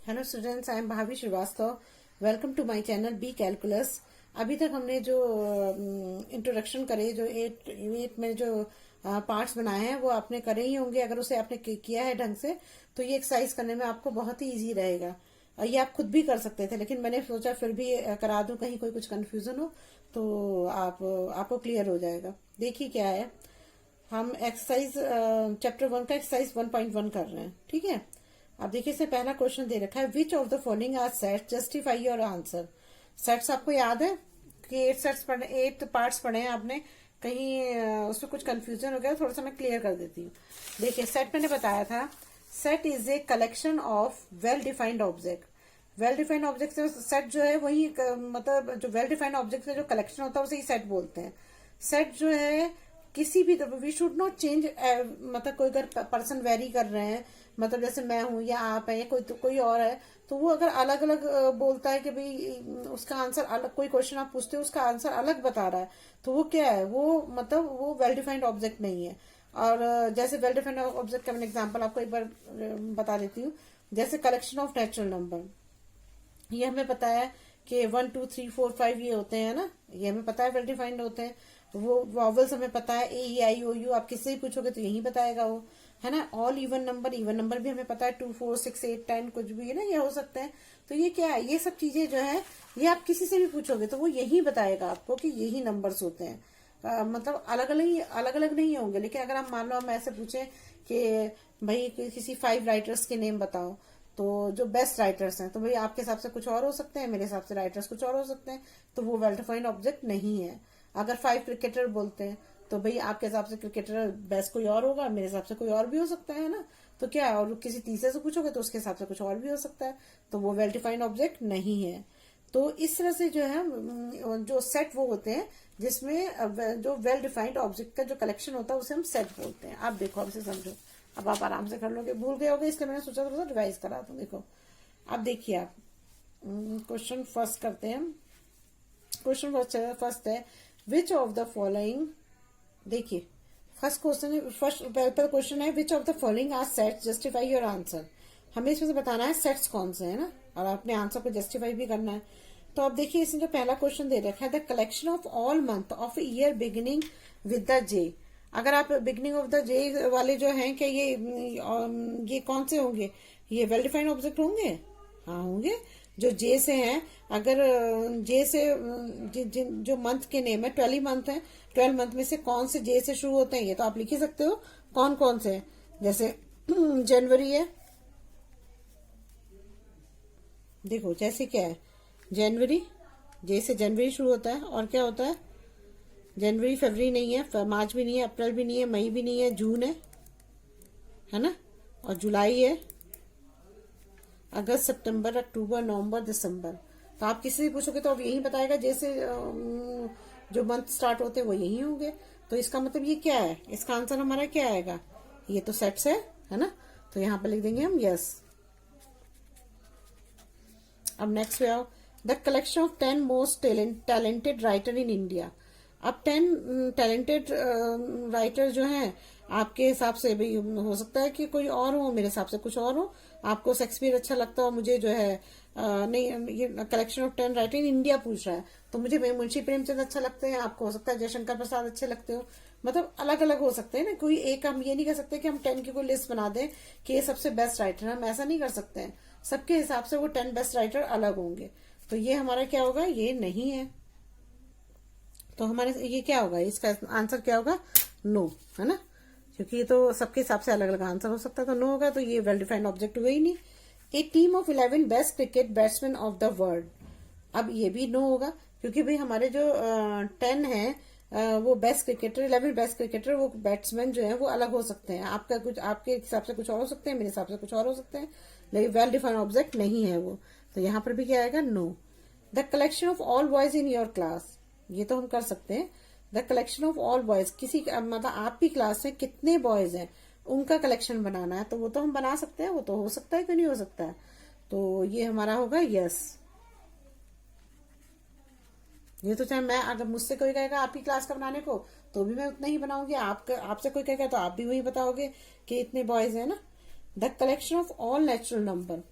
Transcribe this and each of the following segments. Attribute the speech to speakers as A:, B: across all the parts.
A: Hello students, I am Bhabhi Srivastava. Welcome to my channel B calculus. अभी तक हमने जो इंट्रोडक्शन करे, जो एट में जो पार्ट्स बनाए हैं वो आपने करे ही होंगे। अगर उसे आपने किया है ढंग से तो ये एक्सरसाइज करने में आपको बहुत ही इजी रहेगा। ये आप खुद भी कर सकते थे, लेकिन मैंने सोचा फिर भी करा दूं, कहीं कोई कुछ कंफ्यूजन हो तो आपको क्लियर हो जाएगा। देखिए क्या है, हम एक्सरसाइज चैप्टर 1 का एक्सरसाइज 1.1 कर रहे हैं। ठीक है, अब देखिए इसमें पहला क्वेश्चन दे रखा है, which of the following are set, justify your answer. Sets आपको याद है कि 8 पार्ट्स पढ़े हैं आपने। कहीं उसमें कुछ कंफ्यूजन हो गया, थोड़ा सा मैं क्लियर कर देती हूँ। देखिए सेट मैंने बताया था, set is a collection of well defined object. Well defined object से सेट जो है वही मतलब जो वेल डिफाइंड ऑब्जेक्ट से जो कलेक्शन होता है उसे ही सेट बोलते हैं। सेट जो है किसी भी तरह, वी शुड नॉट चेंज, मतलब कोई अगर पर्सन वेरी कर रहे हैं, मतलब जैसे मैं हूं या आप है या कोई और है, तो वो अगर अलग अलग बोलता है कि भाई उसका आंसर अलग, कोई क्वेश्चन आप पूछते हो उसका आंसर अलग बता रहा है, तो वो क्या है, वो मतलब वो वेल डिफाइंड ऑब्जेक्ट नहीं है। और जैसे वेल डिफाइंड ऑब्जेक्ट का मैं एग्जांपल आपको एक बार बता देती हूँ। जैसे कलेक्शन ऑफ नेचुरल नंबर, ये हमें पता है कि 1 2 3 4 5 ये होते हैं ना, ये हमें पता है वेल डिफाइंड होते हैं। वो वॉवल्स हमें पता है, A E I O U, आप किससे ही पूछोगे तो यही बताएगा वो, है ना। ऑल इवन नंबर भी हमें पता है, 2 4 6 8 10 कुछ भी है ना, ये हो सकते हैं। तो ये क्या है, ये सब चीजें जो है ये आप किसी से भी पूछोगे तो वो यही बताएगा आपको कि यही नंबर्स होते हैं। मतलब अलग अलग नहीं होंगे। लेकिन अगर हम मान लो हम ऐसे पूछे कि भाई किसी 5 राइटर्स के नेम बताओ, तो जो बेस्ट राइटर्स हैं, तो भाई आपके हिसाब से कुछ और हो सकते हैं, मेरे हिसाब से राइटर्स कुछ और हो सकते हैं, तो वो वेल डिफाइंड ऑब्जेक्ट नहीं है। अगर 5 क्रिकेटर बोलते हैं तो भाई आपके हिसाब से क्रिकेटर बेस्ट कोई और होगा, मेरे हिसाब से कोई और भी हो सकता है ना। तो क्या है, और किसी तीसरे से पूछोगे तो उसके हिसाब से कुछ और भी हो सकता है, तो वो वेल डिफाइंड ऑब्जेक्ट नहीं है। तो इस तरह से जो है जो सेट वो होते हैं जिसमें जो वेल डिफाइंड ऑब्जेक्ट का जो कलेक्शन होता है उसे हम सेट बोलते हैं। आप देखो, अब से समझो, अब आप आराम से कर लोगे, भूल गए होगे इसलिए मैंने सोचा थोड़ा सा रिवाइज करा दूं। देखो अब देखिए, आप क्वेश्चन फर्स्ट करते हैं। क्वेश्चन फर्स्ट है, विच ऑफ द फॉलोइंग, देखिए फर्स्ट क्वेश्चन है, फर्स्ट पहला क्वेश्चन है, which of the following are sets, justify your answer. हमें इसमें से बताना है सेट्स कौन से है ना, और अपने आंसर को जस्टिफाई भी करना है। तो अब देखिए इसमें जो पहला क्वेश्चन दे रखा है, the collection of all month of year beginning with the J. अगर आप बिगिनिंग ऑफ द जे वाले जो हैं, क्या ये कौन से होंगे, ये वेल डिफाइंड ऑब्जेक्ट होंगे? हाँ होंगे। जो जे से हैं, अगर जे से जो मंथ के नेम है, 12 मंथ है, 12 मंथ में से कौन से जे से शुरू होते हैं, ये तो आप लिख ही सकते हो कौन कौन से हैं। जैसे जनवरी है, देखो जैसे क्या है, जनवरी, जे से जनवरी शुरू होता है, और क्या होता है, जनवरी फरवरी नहीं है, मार्च भी नहीं है, अप्रैल भी नहीं है, मई भी नहीं है, जून है ना, और जुलाई है, अगस्त सितंबर अक्टूबर नवंबर दिसंबर। तो आप किसी से पूछोगे तो अब यही बताएगा, जैसे जो मंथ स्टार्ट होते हैं वो यही होंगे। तो इसका मतलब ये क्या है, इसका आंसर हमारा क्या आएगा, ये तो सेट्स है ना। तो यहाँ पर लिख देंगे हम यस। अब नेक्स्ट पे आओ, the collection of 10 most talented writer in India. अब 10 टैलेंटेड राइटर जो हैं, आपके हिसाब से भी हो सकता है कि कोई और हो, मेरे हिसाब से कुछ और हो। आपको शेक्सपियर अच्छा लगता हो, मुझे जो है नहीं, ये collection of 10 writer in India पूछ रहा है, तो मुझे मुंशी प्रेमचंद अच्छा लगते हैं, आपको हो सकता है जयशंकर प्रसाद अच्छे लगते हो। मतलब अलग अलग हो सकते हैं ना, कोई एक, हम ये नहीं कर सकते कि हम 10 की कोई लिस्ट बना दें कि ये सबसे बेस्ट राइटर, हम ऐसा नहीं कर सकते हैं। सबके हिसाब से वो 10 बेस्ट राइटर अलग होंगे। तो ये हमारा क्या होगा, ये नहीं है। तो हमारे ये क्या होगा, इसका आंसर क्या होगा, नो, है ना, क्योंकि ये तो सबके हिसाब से अलग अलग आंसर हो सकता है, तो नो होगा। तो ये वेल डिफाइंड ऑब्जेक्ट हुआ ही नहीं। A team of 11 best cricket batsman of the world, अब ये भी नो होगा, क्योंकि भाई हमारे जो 10 है वो बेस्ट क्रिकेटर, 11 बेस्ट क्रिकेटर, वो बैट्समैन जो है वो अलग हो सकते हैं। आपका कुछ, आपके हिसाब से कुछ और हो सकते हैं, मेरे हिसाब से कुछ और हो सकते हैं, लेकिन वेल डिफाइंड ऑब्जेक्ट नहीं है वो। तो यहाँ पर भी क्या आएगा, no. The collection of all boys in your class, ये तो हम कर सकते हैं। The collection of all boys, किसी मतलब आपकी क्लास में कितने बॉयज हैं उनका कलेक्शन बनाना है, तो वो तो हम बना सकते हैं, वो तो हो सकता है, क्यों नहीं हो सकता है। तो ये हमारा होगा यस। ये तो चाहे मैं, अगर मुझसे कोई कहेगा आपकी क्लास का बनाने को, तो भी मैं उतना ही बनाऊंगी। आपसे कोई कहेगा तो आप भी वही बताओगे कि इतने बॉयज है ना। The collection of all natural number,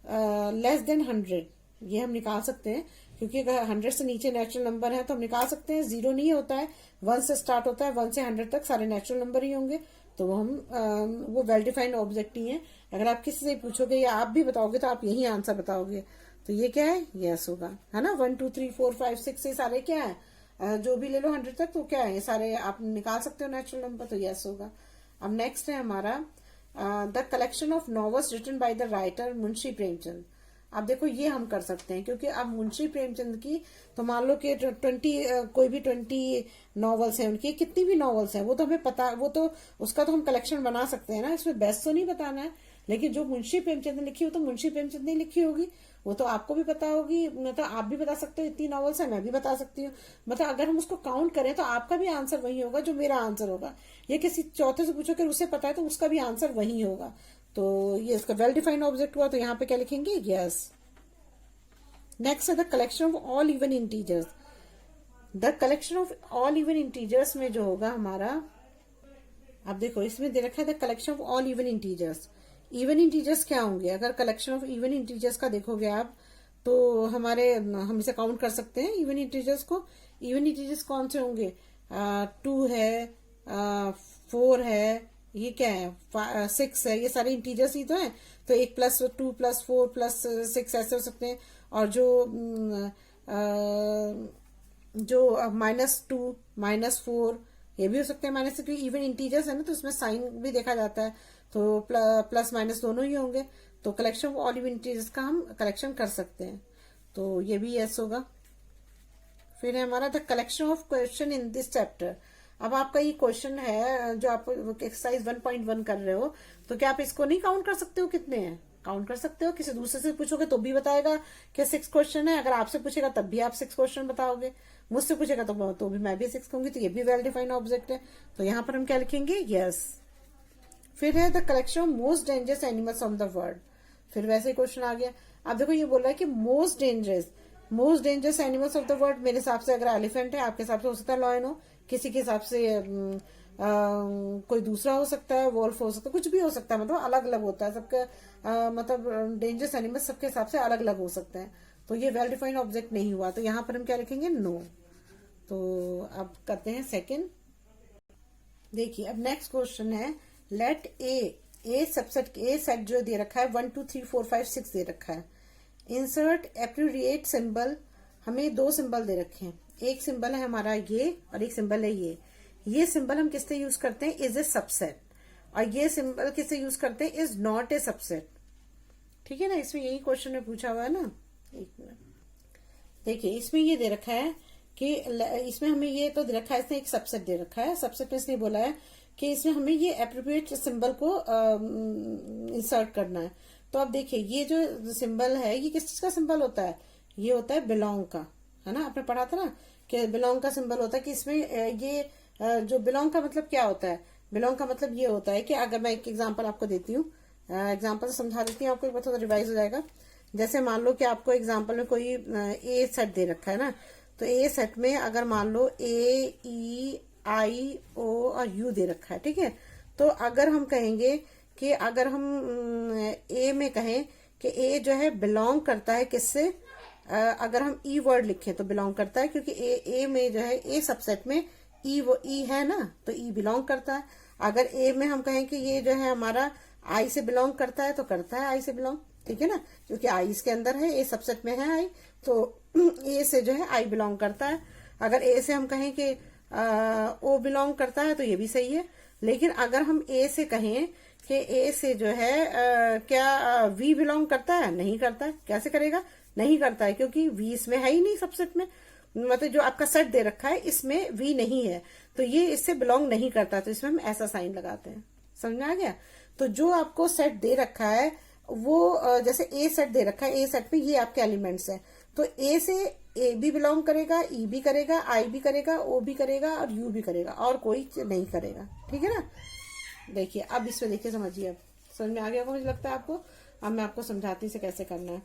A: less then 100, ये हम निकाल सकते हैं, क्योंकि अगर 100 से नीचे नेचुरल नंबर है तो हम निकाल सकते हैं। 0 नहीं होता है, 1 से स्टार्ट होता है, 1 से 100 तक सारे नेचुरल नंबर ही होंगे, तो वो वेल डिफाइंड ऑब्जेक्ट ही है। अगर आप किसी से पूछोगे या आप भी बताओगे तो आप यही आंसर बताओगे, तो ये क्या है, यस होगा, है ना। 1 2 3 4 5 6 ये सारे क्या है, जो भी ले लो 100 तक, तो क्या है, ये सारे आप निकाल सकते हो नेचुरल नंबर, तो यस होगा। अब नेक्स्ट है हमारा the collection of novels written by the writer Munshi Premchand. अब देखो ये हम कर सकते हैं, क्योंकि अब मुंशी प्रेमचंद की तो मान लो कि 20 कोई भी 20 नॉवेल्स हैं उनकी, कितनी भी नॉवेल्स हैं वो तो हमें पता, वो तो उसका तो हम कलेक्शन बना सकते हैं ना, इसमें बेस्ट तो नहीं बताना है। लेकिन जो मुंशी प्रेमचंद ने लिखी, वो तो मुंशी प्रेमचंद ने लिखी होगी, वो तो आपको भी पता होगी, मतलब आप भी बता सकते हो इतनी नॉवेल्स है, मैं भी बता सकती हूँ। मतलब अगर हम उसको काउंट करें तो आपका भी आंसर वही होगा जो मेरा आंसर होगा। ये किसी चौथे से पूछो कि उसे पता है तो उसका भी आंसर वही होगा। तो ये इसका वेल डिफाइंड ऑब्जेक्ट हुआ, तो यहाँ पे क्या लिखेंगे, यस। नेक्स्ट है the collection of all even integers. The collection of all even integers में जो होगा हमारा, अब देखो इसमें दे रखा है the collection of all even integers. Even integers क्या होंगे, अगर कलेक्शन ऑफ इवन इंटीजर्स का देखोगे आप, तो हम इसे काउंट कर सकते हैं इवन इंटीजर्स को। इवन इंटीजर्स कौन से होंगे, 2 है, 4 है, ये क्या है, 6 है, ये सारे इंटीजर्स ही तो हैं। तो 1 + 2 + 4 + 6 ऐसे हो सकते हैं। और जो -2 -4 ये भी हो सकते हैं, माइनस, क्योंकि इवन इंटीजर्स है ना, तो उसमें साइन भी देखा जाता है, तो प्लस माइनस दोनों ही होंगे। तो collection of all even integers का हम कलेक्शन कर सकते हैं, तो ये भी यस होगा। फिर है हमारा the collection of question in this chapter. अब आपका ये क्वेश्चन है जो आप एक्सरसाइज 1.1 कर रहे हो, तो क्या आप इसको नहीं काउंट कर सकते हो, कितने हैं, काउंट कर सकते हो। किसी दूसरे से पूछोगे तो भी बताएगा कि 6 क्वेश्चन है, अगर आपसे पूछेगा तब भी आप 6 क्वेश्चन बताओगे, मुझसे पूछेगा तो भी मैं भी 6 कहूंगी, तो ये भी वेल डिफाइंड ऑब्जेक्ट है, तो यहाँ पर हम क्या लिखेंगे, यस। फिर है the collection of most dangerous animals on the world. फिर वैसे ही क्वेश्चन आ गया। अब देखो ये बोल रहा है कि most dangerous animals of the world. मेरे हिसाब से अगर एलिफेंट है, आपके हिसाब से हो सकता है लॉयन हो, किसी के हिसाब से कोई दूसरा हो सकता है, वॉल्फ हो सकता है, कुछ भी हो सकता है, मतलब अलग अलग होता है सबका, मतलब डेंजरस एनिमल्स सबके हिसाब से अलग अलग हो सकते हैं। तो ये वेल डिफाइंड ऑब्जेक्ट नहीं हुआ, तो यहाँ पर हम क्या लिखेंगे, नो। तो अब करते हैं सेकंड। देखिए अब नेक्स्ट क्वेश्चन है, लेट ए सबसेट, ए सेट जो दे रखा है 1 2 3 4 5 6 दे रखा है। इंसर्ट एप्रोप्रिएट सिंबल, हमें 2 सिंबल दे रखे हैं, एक सिंबल है हमारा ये और एक सिंबल है ये। ये सिंबल हम किससे यूज करते हैं, इज ए सबसेट, और ये सिंबल किससे यूज करते हैं, इज नॉट ए सबसेट। ठीक है ना, इसमें यही क्वेश्चन में पूछा हुआ है ना। एक मिनट देखिए, इसमें ये दे रखा है कि इसमें हमें ये तो दे रखा है, इसने एक सबसेट दे रखा है, सबसेट में इसने बोला है कि इसमें हमें ये एप्रोप्रिएट सिंबल को इंसर्ट करना है। तो अब देखिए ये जो सिंबल है ये किस चीज का सिंबल होता है, ये होता है बिलोंग का, है ना, आपने पढ़ा था ना कि बिलोंग का सिंबल होता है कि इसमें ये जो बिलोंग का मतलब क्या होता है, बिलोंग का मतलब ये होता है कि अगर मैं एक एग्जांपल आपको देती हूँ, एग्जांपल समझा देती हूँ आपको, एक बार थोड़ा रिवाइज हो जाएगा। जैसे मान लो कि आपको एग्जांपल में कोई ए सेट दे रखा है ना, तो ए सेट में अगर मान लो ए ई आई ओ और यू दे रखा है, ठीक है। तो अगर हम कहेंगे कि अगर हम ए में कहें कि ए जो है बिलोंग करता है किससे, अगर हम ई वर्ड लिखें तो बिलोंग करता है, क्योंकि ए में जो है ए सबसेट में ई है ना, तो ई बिलोंग करता है। अगर ए में हम कहें कि ये जो है हमारा आई से बिलोंग करता है, तो करता है आई से बिलोंग, ठीक है ना, क्योंकि आई इसके अंदर है, ए सबसेट में है आई, तो ए से जो है आई बिलोंग करता है। अगर ए से हम कहें कि ओ बिलोंग करता है, तो ये भी सही है। लेकिन अगर हम ए से कहें कि ए से जो है क्या वी बिलोंग करता है, नहीं करता है। कैसे करेगा, नहीं करता है, क्योंकि वी इसमें है ही नहीं सबसेट में, मतलब जो आपका सेट दे रखा है इसमें वी नहीं है, तो ये इससे बिलोंग नहीं करता, तो इसमें हम ऐसा साइन लगाते हैं। समझ में आ गया। तो जो आपको सेट दे रखा है वो जैसे ए सेट दे रखा है, ए सेट में ये आपके एलिमेंट्स हैं, तो ए से ए भी बिलोंग करेगा, ई भी करेगा, आई भी करेगा, ओ भी करेगा और यू भी करेगा, और कोई नहीं करेगा, ठीक है ना। देखिए अब इसमें देखिए, समझिए, अब समझ में आ गया मुझे लगता है आपको। अब मैं आपको समझाती हूँ कैसे करना है।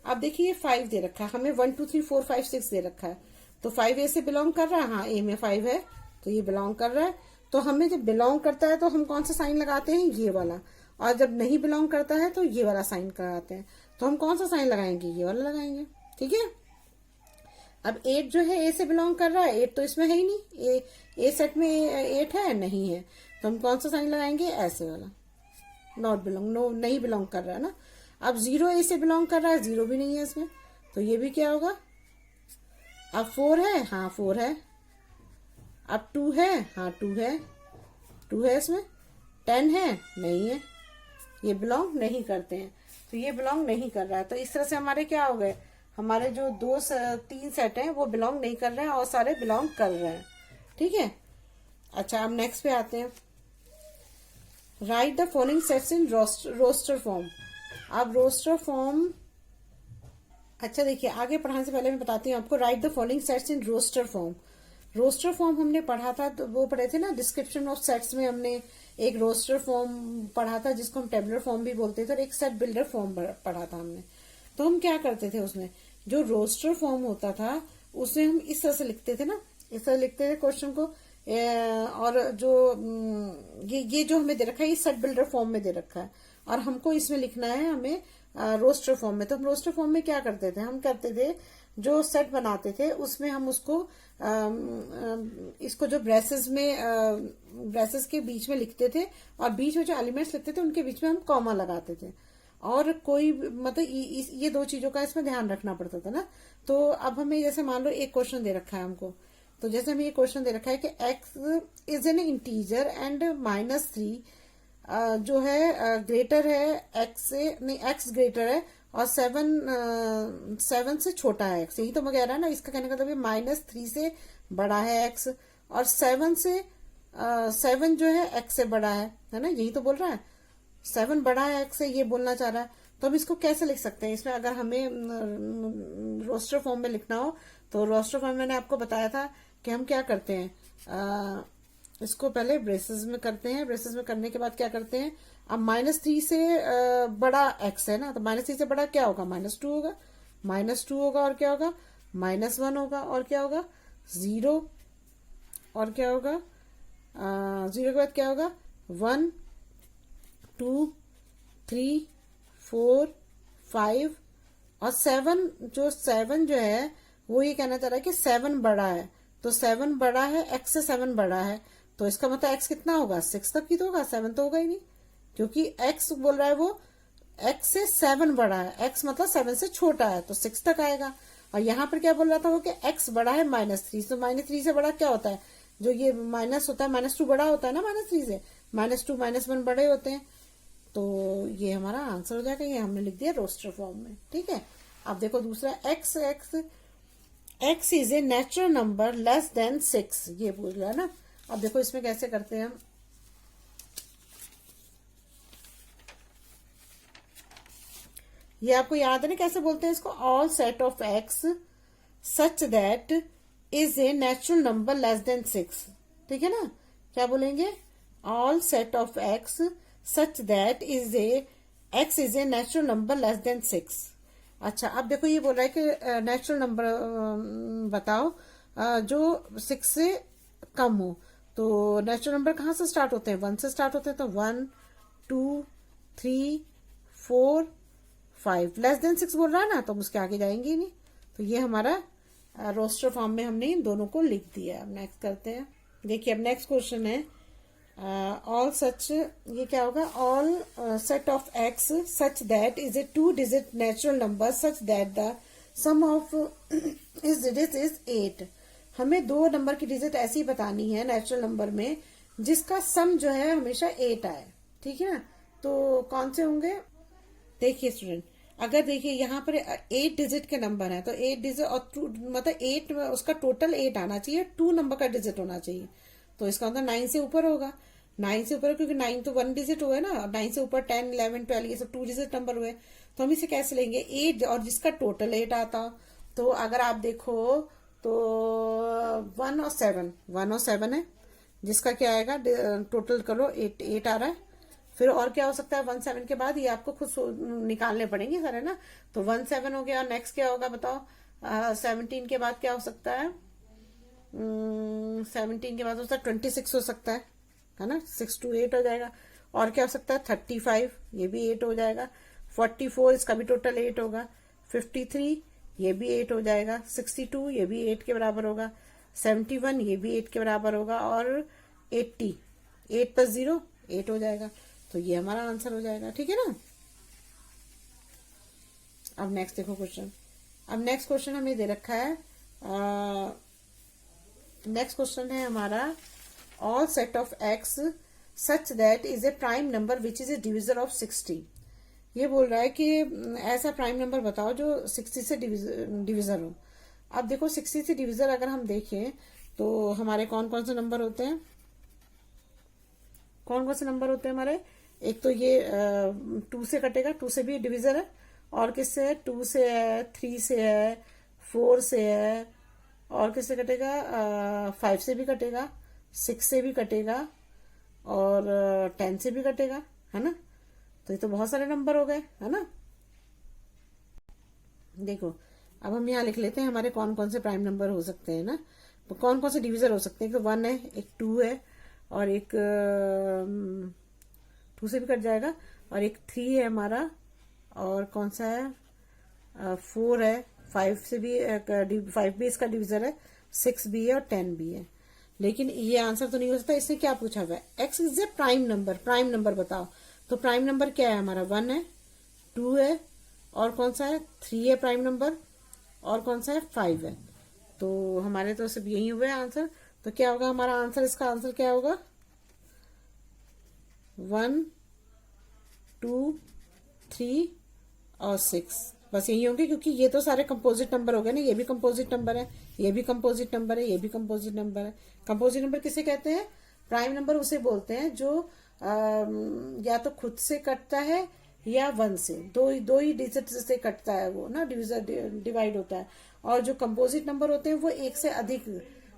A: अब देखिए ये 5 दे रखा है, हमें 1 2 3 4 5 6 दे रखा है, तो 5 ए से बिलोंग कर रहा है, हाँ ए में 5 है तो ये बिलोंग कर रहा है। तो हमें जब बिलोंग करता है तो हम कौन सा साइन लगाते हैं, ये वाला, और जब नहीं बिलोंग करता है तो ये वाला साइन लगाते हैं। तो हम कौन सा साइन लगाएंगे, ये वाला लगाएंगे। ठीक है, अब 8 जो है ए से बिलोंग कर रहा है, 8 तो इसमें है ही नहीं, ए सेट में 8 है नहीं है, तो हम कौन सा साइन लगाएंगे, ऐसे वाला, नॉट बिलोंग, नो नहीं बिलोंग कर रहा है ना। अब 0 ए से बिलोंग कर रहा है, 0 भी नहीं है इसमें, तो ये भी क्या होगा। अब 4 है, हाँ 4 है। अब 2 है, हाँ 2 है, 2 है इसमें। 10 है, नहीं है, ये बिलोंग नहीं करते हैं, तो ये बिलोंग नहीं कर रहा है। तो इस तरह से हमारे क्या हो गए, हमारे जो 3 सेट हैं वो बिलोंग नहीं कर रहे हैं और सारे बिलोंग कर रहे हैं। ठीक है, अच्छा अब नेक्स्ट पे आते हैं। Write the following sets in roster form. अब रोस्टर फॉर्म, अच्छा देखिए आगे पढ़ाने से पहले मैं बताती हूँ आपको। Write the following sets in roster form. Roster form हमने पढ़ा था, तो वो पढ़े थे ना डिस्क्रिप्शन ऑफ सेट्स में, हमने एक रोस्टर फॉर्म पढ़ा था जिसको हम टेबुलर फॉर्म भी बोलते थे, और एक सेट बिल्डर फॉर्म पढ़ा था हमने। तो हम क्या करते थे उसमें, जो रोस्टर फॉर्म होता था उसे हम इस तरह से लिखते थे ना, इस तरह लिखते थे क्वेश्चन को। और जो ये जो हमें दे रखा है, ये सेट बिल्डर फॉर्म में दे रखा है, और हमको इसमें लिखना है हमें रोस्टर फॉर्म में। तो हम रोस्टर फॉर्म में क्या करते थे, हम करते थे जो सेट बनाते थे उसमें हम उसको इसको जो ब्रेसेस में ब्रेसेस के बीच में लिखते थे, और बीच में जो एलिमेंट्स लिखते थे उनके बीच में हम कॉमा लगाते थे। और कोई मतलब ये दो चीजों का इसमें ध्यान रखना पड़ता था ना। तो अब हमें जैसे मान लो एक क्वेश्चन दे रखा है हमको, तो जैसे हमें ये क्वेश्चन दे रखा है कि x is an integer and -3 जो है ग्रेटर है x से, नहीं x ग्रेटर है और 7 से छोटा है x, यही तो मैं कह रहा है ना। इसका कहने का मतलब -3 से बड़ा है x, और 7 जो है x से बड़ा है ना, यही तो बोल रहा है। 7 बड़ा है x से, ये बोलना चाह रहा है। तो हम इसको कैसे लिख सकते हैं, इसमें अगर हमें रोस्टर फॉर्म में लिखना हो, तो रोस्टर फॉर्म मैंने आपको बताया था कि हम क्या करते हैं, इसको पहले ब्रेसेस में करते हैं, ब्रेसेस में करने के बाद क्या करते हैं, अब -3 से बड़ा x है ना, तो -3 से बड़ा क्या होगा, -2 होगा, -2 होगा, और क्या होगा, -1 होगा, और क्या होगा 0, और क्या होगा 0 के बाद क्या होगा 1 2 3 4 5 और 7 जो है वो ये कहना चाह रहा है कि 7 बड़ा है, तो 7 बड़ा है, x से 7 बड़ा है, तो इसका मतलब x कितना होगा, 6 तक की तो होगा, 7 तो होगा ही नहीं, क्योंकि x बोल रहा है वो x से 7 बड़ा है, x मतलब 7 से छोटा है, तो 6 तक आएगा। और यहाँ पर क्या बोल रहा था वो कि x बड़ा है -3, तो -3 से बड़ा क्या होता है, जो ये माइनस होता है, -2 बड़ा होता है ना -3 से, -2 -1 बड़े होते हैं। तो ये हमारा आंसर हो जाएगा, ये हमने लिख दिया रोस्टर फॉर्म में। ठीक है, अब देखो दूसरा x is a natural number less then 6, ये पूछ रहा है ना। अब देखो इसमें कैसे करते हैं हम, ये आपको याद है ना कैसे बोलते हैं इसको, all set of x such that is A natural number less then 6। ठीक है ना, क्या बोलेंगे, all set of x such that x is a natural number less then 6। अच्छा अब देखो ये बोल रहा है कि नेचुरल नंबर बताओ जो 6 से कम हो। तो नेचुरल नंबर कहाँ से स्टार्ट होते हैं, 1 से स्टार्ट होते हैं, तो 1 2 3 4 5, लेस देन 6 बोल रहा है ना, तो हम उसके आगे जाएंगे ही नहीं। तो ये हमारा रोस्टर फॉर्म में हमने इन दोनों को लिख दिया। अब नेक्स्ट करते हैं, देखिए अब नेक्स्ट क्वेश्चन है ऑल सच, ये क्या होगा, all set of x such that is a 2 digit natural number such that the sum of is digit is 8। हमें 2 नंबर की डिजिट ऐसी बतानी है नेचुरल नंबर में जिसका सम जो है हमेशा 8 आए। ठीक है ना, तो कौन से होंगे, देखिए स्टूडेंट, अगर देखिए यहाँ पर 8 डिजिट के नंबर है, तो 8 डिजिट और 2 मतलब 8 उसका टोटल 8 आना चाहिए, 2 नंबर का डिजिट होना चाहिए, तो इसका मतलब 9 से ऊपर होगा। 9 से ऊपर, क्योंकि 9 तो 1 डिजिट हुआ है ना, 9 से ऊपर 10 11 12 ये सब 2 डिजिट नंबर हुए, तो हम इसे कैसे लेंगे 8, और जिसका टोटल 8 आता। तो अगर आप देखो तो 1 और 7 है, जिसका क्या आएगा, टोटल करो 8 आ रहा है। फिर और क्या हो सकता है 1 7 के बाद, ये आपको खुद निकालने पड़ेंगे सर, है ना। तो 1 7 हो गया, और नेक्स्ट क्या होगा बताओ, 17 के बाद क्या हो सकता है, 17 के बाद हो सकता है 26 हो सकता है ना, 6 to 8 हो जाएगा। और क्या हो सकता है 35, ये भी 8 हो जाएगा। 44 इसका भी टोटल 8 होगा, 53 ये भी 8 हो जाएगा, 62 ये भी 8 के बराबर होगा, 71 ये भी 8 के बराबर होगा, और 80 8 + 0 8 हो जाएगा। तो ये हमारा आंसर हो जाएगा, ठीक है ना। अब नेक्स्ट देखो क्वेश्चन। अब नेक्स्ट क्वेश्चन हमें दे रखा है, नेक्स्ट क्वेश्चन है हमारा, all set of x such that is A prime number which is a divisor of 60। ये बोल रहा है कि ऐसा प्राइम नंबर बताओ जो 60 से डिविजर हो। अब देखो 60 से डिविजर अगर हम देखें तो हमारे कौन कौन से नंबर होते हैं, कौन कौन से नंबर होते हैं हमारे। एक तो ये 2 से कटेगा, 2 से भी डिविजर है, और किससे है, 2 से है, 3 से है, 4 से है, और किससे कटेगा, 5 से भी कटेगा, 6 से भी कटेगा, और 10 से भी कटेगा, है ना। तो ये तो बहुत सारे नंबर हो गए, है ना। देखो अब हम यहाँ लिख लेते हैं हमारे कौन कौन से प्राइम नंबर हो सकते हैं ना, तो कौन कौन से डिविजर हो सकते हैं। एक तो 1 है, एक 2 है, और एक 2 से भी कट जाएगा, और एक 3 है हमारा, और कौन सा है 4 है, 5 से भी 5 भी इसका डिविजर है, 6 भी है, और 10 भी है। लेकिन ये आंसर तो नहीं हो सकता। इसने क्या पूछा हुआ है, x is a prime number, prime number बताओ। तो प्राइम नंबर क्या है हमारा, 1 है, 2 है, और कौन सा है 3 है प्राइम नंबर, और कौन सा है 5 है। तो हमारे तो सिर्फ यही हुआ है आंसर। तो क्या होगा हमारा आंसर, इसका आंसर क्या होगा, 1 2 3 और 6, बस यही होंगे, क्योंकि ये तो सारे कंपोजिट नंबर हो गए ना। ये भी कंपोजिट नंबर है, ये भी कंपोजिट नंबर है, ये भी कंपोजिट नंबर है। कंपोजिट नंबर किसे कहते हैं, प्राइम नंबर उसे बोलते हैं जो या तो खुद से कटता है या 1 से, दो ही डिजिट से कटता है वो ना, डिवाइड होता है। और जो कंपोजिट नंबर होते हैं वो 1 से अधिक,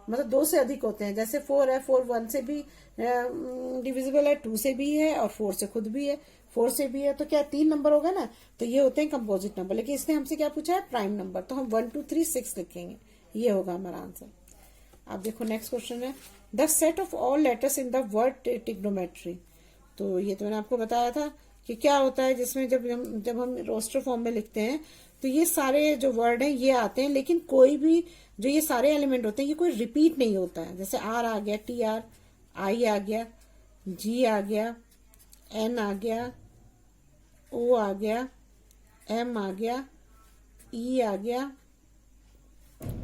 A: मतलब 2 से अधिक होते हैं। जैसे 4 है, 4 1 से भी डिविजिबल है, 2 से भी है, और 4 से खुद भी है, 4 से भी है। तो क्या 3 नंबर होगा ना, तो ये होते हैं कंपोजिट नंबर। लेकिन इसने हमसे क्या पूछा है, प्राइम नंबर। तो हम 1 2 3 6 लिखेंगे, ये होगा हमारा आंसर। अब देखो नेक्स्ट क्वेश्चन है, the set of all letters in the word trigonometry. तो ये तो मैंने आपको बताया था कि क्या होता है, जिसमें जब हम रोस्टर फॉर्म में लिखते हैं तो ये सारे जो वर्ड हैं ये आते हैं, लेकिन कोई भी जो ये सारे एलिमेंट होते हैं ये कोई रिपीट नहीं होता है। जैसे आर आ गया, टी आर, आई आ गया, जी आ गया, एन आ गया, ओ आ गया, एम आ गया, ई आ गया,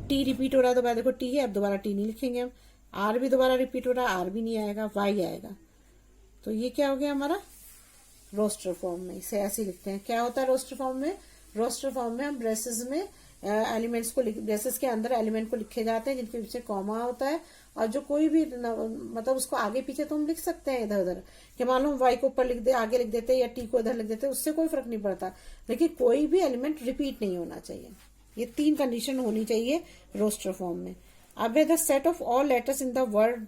A: टी रिपीट हो रहा है दोबारा, देखो टी है, अब दोबारा टी नहीं लिखेंगे हम। आर भी दोबारा रिपीट हो रहा है, आर भी नहीं आएगा, वाई आएगा। तो ये क्या हो गया हमारा रोस्टर फॉर्म में, इसे ऐसे लिखते हैं। क्या होता है रोस्टर फॉर्म में, रोस्टर फॉर्म में हम ब्रेसेस में एलिमेंट्स को, ब्रेसेस के अंदर एलिमेंट को लिखे जाते हैं जिनके पीछे कॉमा होता है। और जो कोई भी मतलब उसको आगे पीछे तो हम लिख सकते हैं इधर उधर, कि मान लो हम वाई को ऊपर लिख दे, आगे लिख देते, या टी को इधर लिख देते, उससे कोई फर्क नहीं पड़ता। लेकिन कोई भी एलिमेंट रिपीट नहीं होना चाहिए। ये 3 कंडीशन होनी चाहिए रोस्टर फॉर्म में। अब है the set of all letters in the word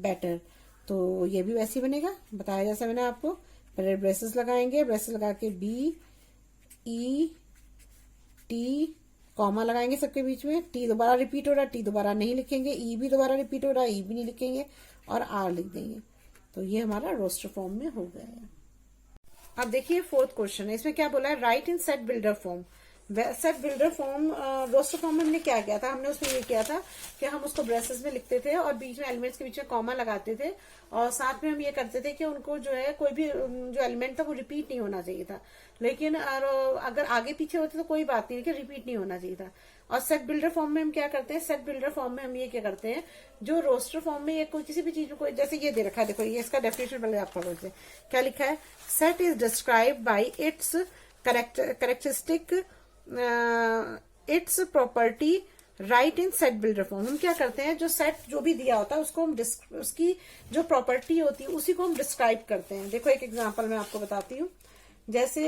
A: better. तो ये भी वैसे ही बनेगा, बताया जैसा मैंने आपको। पहले ब्रेसेस लगाएंगे, ब्रेसेस लगा के बी ई टी कॉमा लगाएंगे सबके बीच में। टी दोबारा रिपीट हो रहा है, टी दोबारा नहीं लिखेंगे, ई भी दोबारा रिपीट हो रहा है, ई भी नहीं लिखेंगे, और आर लिख देंगे। तो ये हमारा रोस्टर फॉर्म में हो गया है। अब देखिए 4th क्वेश्चन है, इसमें क्या बोला है, write in set builder form. Set builder form, roster form में हमने क्या किया था, हमने उसमें ये किया था कि हम उसको ब्रेसेस में लिखते थे और बीच में एलिमेंट्स के बीच में कॉमा लगाते थे, और साथ में हम ये करते थे कि उनको जो है कोई भी जो एलिमेंट था वो रिपीट नहीं होना चाहिए था। लेकिन अगर आगे पीछे होते तो कोई बात नहीं, लेकिन रिपीट नहीं होना चाहिए था। और सेट बिल्डर फॉर्म में हम क्या करते हैं, सेट बिल्डर फॉर्म में हम ये क्या करते हैं, जो रोस्टर फॉर्म में ये कोई किसी भी चीज में कोई, जैसे ये दे रखा है, देखो ये इसका डेफिनेशन पहले आप पढ़ो, क्या लिखा है, set is describe by its characteristic it's property right in set builder form. हम क्या करते हैं, जो सेट जो भी दिया होता है उसको हम उसकी जो प्रॉपर्टी होती है उसी को हम डिस्क्राइब करते हैं। देखो एक एग्जांपल मैं आपको बताती हूँ, जैसे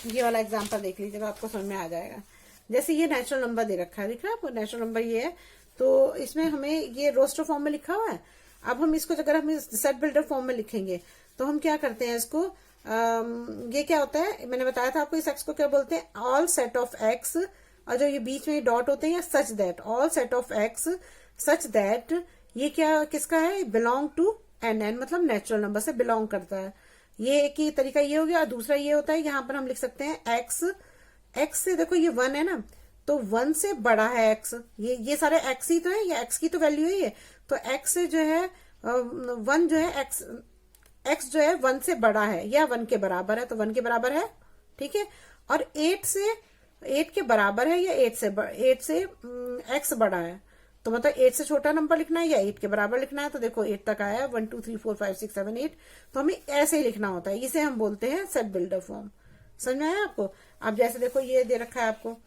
A: ये वाला एग्जांपल देख लीजिए तो आपको समझ में आ जाएगा। जैसे ये नेचुरल नंबर दे रखा है, दिख रहा है आपको, नेचुरल नंबर ये है, तो इसमें हमें ये रोस्टर फॉर्म में लिखा हुआ है। अब हम इसको अगर हम सेट बिल्डर फॉर्म में लिखेंगे तो हम क्या करते हैं, इसको ये क्या होता है, मैंने बताया था आपको, इस एक्स को क्या बोलते हैं, ऑल सेट ऑफ एक्स, और जो ये बीच में डॉट होते हैं, such that, all set of x such that, ये क्या किसका है, बिलोंग टू एन, एन मतलब नेचुरल नंबर से बिलोंग करता है। ये एक ही तरीका ये हो गया। और दूसरा ये होता है यहाँ पर हम लिख सकते हैं एक्स, एक्स से देखो ये 1 है ना, तो 1 से बड़ा है एक्स, ये सारे एक्स ही तो है, ये एक्स की तो वैल्यू है ये, तो एक्स से जो है 1 जो है एक्स, एक्स जो है 1 से बड़ा है या 1 के बराबर है, तो 1 के बराबर है, ठीक है। और 8 के बराबर है या 8 से एक्स बड़ा है, तो मतलब 8 से छोटा नंबर लिखना है या 8 के बराबर लिखना है। तो देखो 8 तक आया, 1 2 3 4 5 6 7 8, तो हमें ऐसे ही लिखना होता है, इसे हम बोलते हैं सेट बिल्डर फॉर्म। समझ में आया आपको? अब जैसे देखो ये दे रखा है आपको,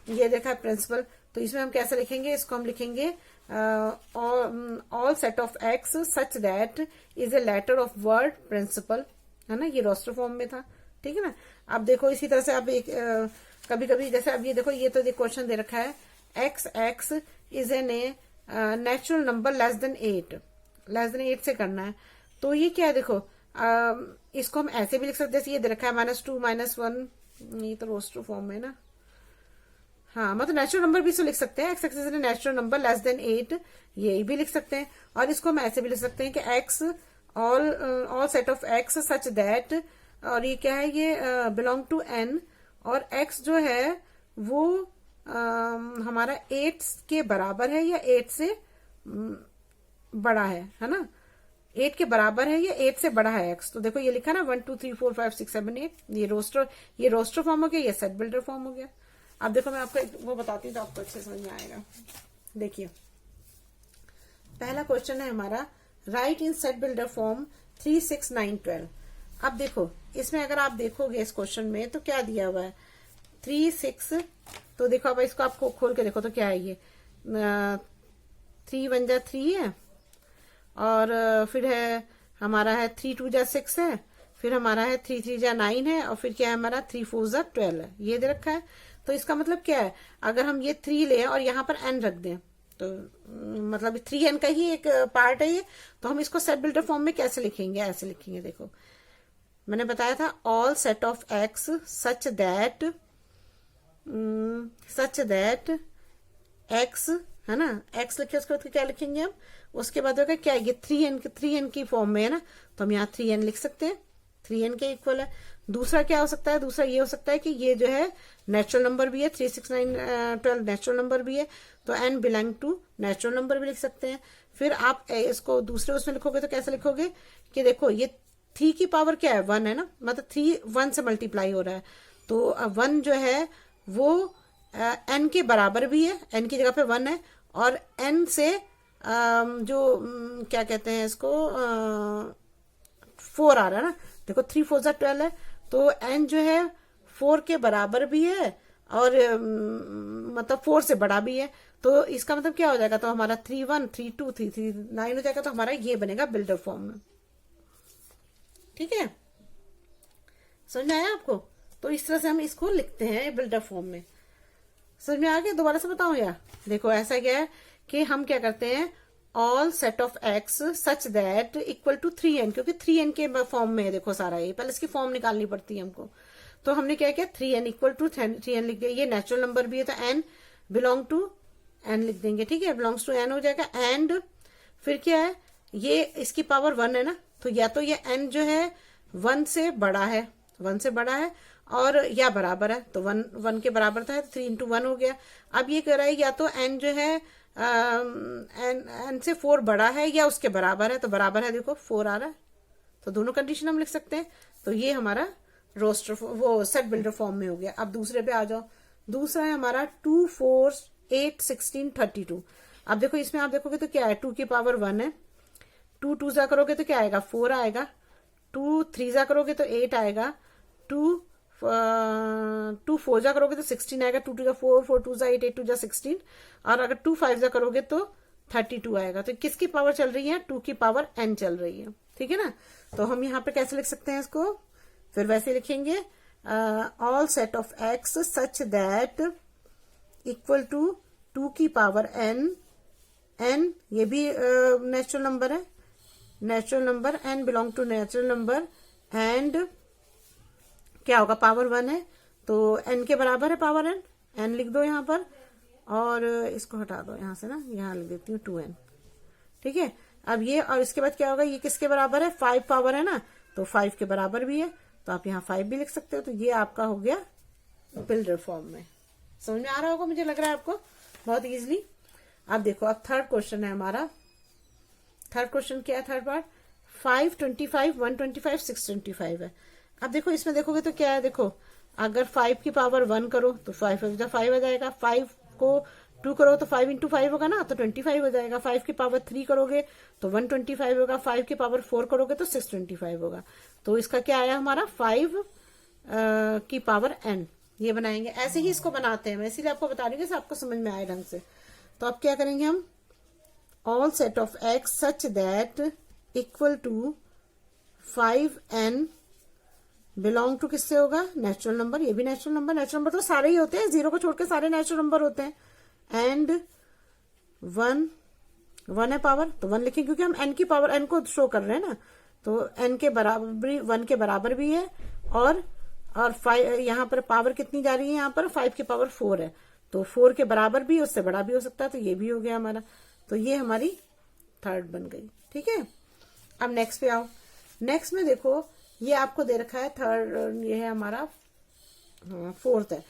A: ये देखा है प्रिंसिपल, तो इसमें हम कैसे लिखेंगे, इसको हम लिखेंगे all set of x such that is a letter of word principal, है ना, ये रोस्टर फॉर्म में था, ठीक है ना। अब देखो इसी तरह से अब एक कभी कभी जैसे अब ये देखो, ये तो क्वेश्चन दे रखा है x is an a natural number less than 8 से करना है, तो ये क्या है देखो, इसको हम ऐसे भी लिख सकते हैं, जैसे ये दे रखा है -2 -1, ये तो रोस्टर फॉर्म में ना, हाँ मतलब नेचुरल नंबर भी इसको लिख सकते हैं, x x is a natural number less than 8, ये भी लिख सकते हैं। और इसको हम ऐसे भी लिख सकते हैं कि x all set of x such that, और ये क्या है, ये बिलोंग टू एन, और एक्स जो है वो हमारा 8 के बराबर है या 8 से बड़ा है ना, 8 के बराबर है या 8 से बड़ा है एक्स। तो देखो ये लिखा ना 1 2 3 4 5 6 7 8, ये रोस्टर फॉर्म हो गया, ये सेट बिल्डर फॉर्म हो गया। अब देखो मैं आपको वो बताती हूँ तो आपको अच्छे समझ में आएगा। देखिए पहला क्वेश्चन है हमारा, right in set builder form 3 6 9 12। अब देखो इसमें अगर आप देखोगे इस क्वेश्चन में तो क्या दिया हुआ है 3 6, तो देखो अब इसको आपको खोल के देखो तो क्या है, ये 3 1 जा 3 है, और फिर है हमारा है 3 2 जा 6 है, फिर हमारा है 3 3 जा 9 है, और फिर क्या है हमारा 3 4 जा 12 है, ये दे रखा है। तो इसका मतलब क्या है, अगर हम ये 3 लें और यहाँ पर n रख दें, तो मतलब 3n का ही एक पार्ट है ये, तो हम इसको सेट बिल्डर फॉर्म में कैसे लिखेंगे, ऐसे लिखेंगे। देखो मैंने बताया था all set of x such that x, है ना, एक्स लिखे, उसके बाद क्या लिखेंगे हम, उसके बाद होगा क्या, ये 3n की फॉर्म में है ना, तो हम यहाँ 3n लिख सकते हैं, 3n के इक्वल है। दूसरा क्या हो सकता है, दूसरा ये हो सकता है कि ये जो है नेचुरल नंबर भी है, 3 6 9 12 नेचुरल नंबर भी है, तो n belong to natural number भी लिख सकते हैं। फिर आप इसको दूसरे उसमें लिखोगे तो कैसे लिखोगे कि देखो ये 3 की पावर क्या है 1 है ना, मतलब 3 1 से मल्टीप्लाई हो रहा है, तो 1 जो है वो n के बराबर भी है, n की जगह पे 1 है, और n से जो क्या कहते हैं इसको 4 आ रहा है ना, देखो 3 4 जा 12 है, तो n जो है 4 के बराबर भी है और मतलब 4 से बड़ा भी है, तो इसका मतलब क्या हो जाएगा, तो हमारा 3 1 3 2 3 3 9 हो जाएगा, तो हमारा ये बनेगा बिल्डर फॉर्म में, ठीक है। समझ में आया आपको? तो इस तरह से हम इसको लिखते हैं बिल्डर फॉर्म में। समझ में आ गया? दोबारा से बताऊं या? देखो ऐसा क्या है कि हम क्या करते हैं, all set of x such that equal to 3n, क्योंकि 3n के फॉर्म में है देखो सारा, ये पहले इसकी फॉर्म निकालनी पड़ती है हमको, तो हमने क्या किया 3n इक्वल टू 3n लिख दिया, ये नेचुरल नंबर भी है तो n बिलोंग टू n लिख देंगे, ठीक है, बिलोंग्स टू n हो जाएगा। एंड फिर क्या है, ये इसकी पावर 1 है ना, तो या तो ये n जो है 1 से बड़ा है, 1 से बड़ा है और या बराबर है, तो 1 के बराबर था, 3 into 1 हो गया। अब ये कह रहा है या तो n जो है n से 4 बड़ा है या उसके बराबर है, तो बराबर है देखो 4 आ रहा है, तो दोनों कंडीशन हम लिख सकते हैं। तो ये हमारा रोस्टर वो सेट बिल्डर फॉर्म में हो गया। अब दूसरे पे आ जाओ, दूसरा है हमारा 2 4 8 16 32। अब देखो इसमें आप देखोगे तो क्या है, 2 की पावर 1 है, 2 2 जा करोगे तो क्या आएगा 4 आएगा, 2 3 जा करोगे तो 8 आएगा, 2 4 जा करोगे तो 16 आएगा, 2 2 जा 4 4 2 जा 8 8 2 जा 16, और अगर 2 5 जा करोगे तो 32 आएगा। तो किसकी पावर चल रही है, 2 की पावर n चल रही है, ठीक है ना। तो हम यहाँ पे कैसे लिख सकते हैं इसको, फिर वैसे लिखेंगे all set of x such that equal to 2 की पावर n, n ये भी नेचुरल नंबर है, natural number n belong to natural number, and क्या होगा पावर 1 है तो n के बराबर है पावर n लिख दो यहाँ पर, और इसको हटा दो यहाँ से ना, यहाँ लिख देती हूँ 2n, ठीक है। अब ये और इसके बाद क्या होगा, ये किसके बराबर है 5 पावर है ना, तो 5 के बराबर भी है, तो आप यहाँ 5 भी लिख सकते हो। तो ये आपका हो गया पिलर फॉर्म में। समझ में आ रहा होगा मुझे लग रहा है आपको, बहुत इजीली। अब देखो, अब थर्ड क्वेश्चन है हमारा। थर्ड क्वेश्चन क्या है? थर्ड पार्ट 5, 25, 125, 625 है। अब देखो इसमें देखोगे तो क्या है, देखो अगर 5 की पावर 1 करो तो 5 आ जाएगा, 5 को 2 करो तो 5 इंटू 5 होगा ना, तो 25 हो जाएगा। 5 की पावर 3 करोगे तो 125 होगा, 5 की पावर 4 करोगे तो 625 होगा। तो इसका क्या आया हमारा 5 की पावर n। ये बनाएंगे, ऐसे ही इसको बनाते हैं, मैं इसीलिए आपको बता रही हूँ आपको समझ में आए ढंग से। तो अब क्या करेंगे हम, all set of x such that equal to 5n belong to किससे होगा, नेचुरल नंबर। ये भी नेचुरल नंबर, नेचुरल नंबर तो सारे ही होते हैं, जीरो को छोड़ के सारे नेचुरल नंबर होते हैं। एंड 1 है पावर, तो 1 लिखेंगे क्योंकि हम n की पावर n को शो कर रहे हैं ना, तो n के बराबर भी 1 के बराबर भी है। और 5 यहाँ पर पावर कितनी जा रही है, यहाँ पर 5 की पावर 4 है, तो 4 के बराबर भी, उससे बड़ा भी हो सकता है। तो ये भी हो गया हमारा, तो ये हमारी थर्ड बन गई। ठीक है, अब नेक्स्ट पे आओ। नेक्स्ट में देखो, ये आपको दे रखा है थर्ड, ये है हमारा फोर्थ है,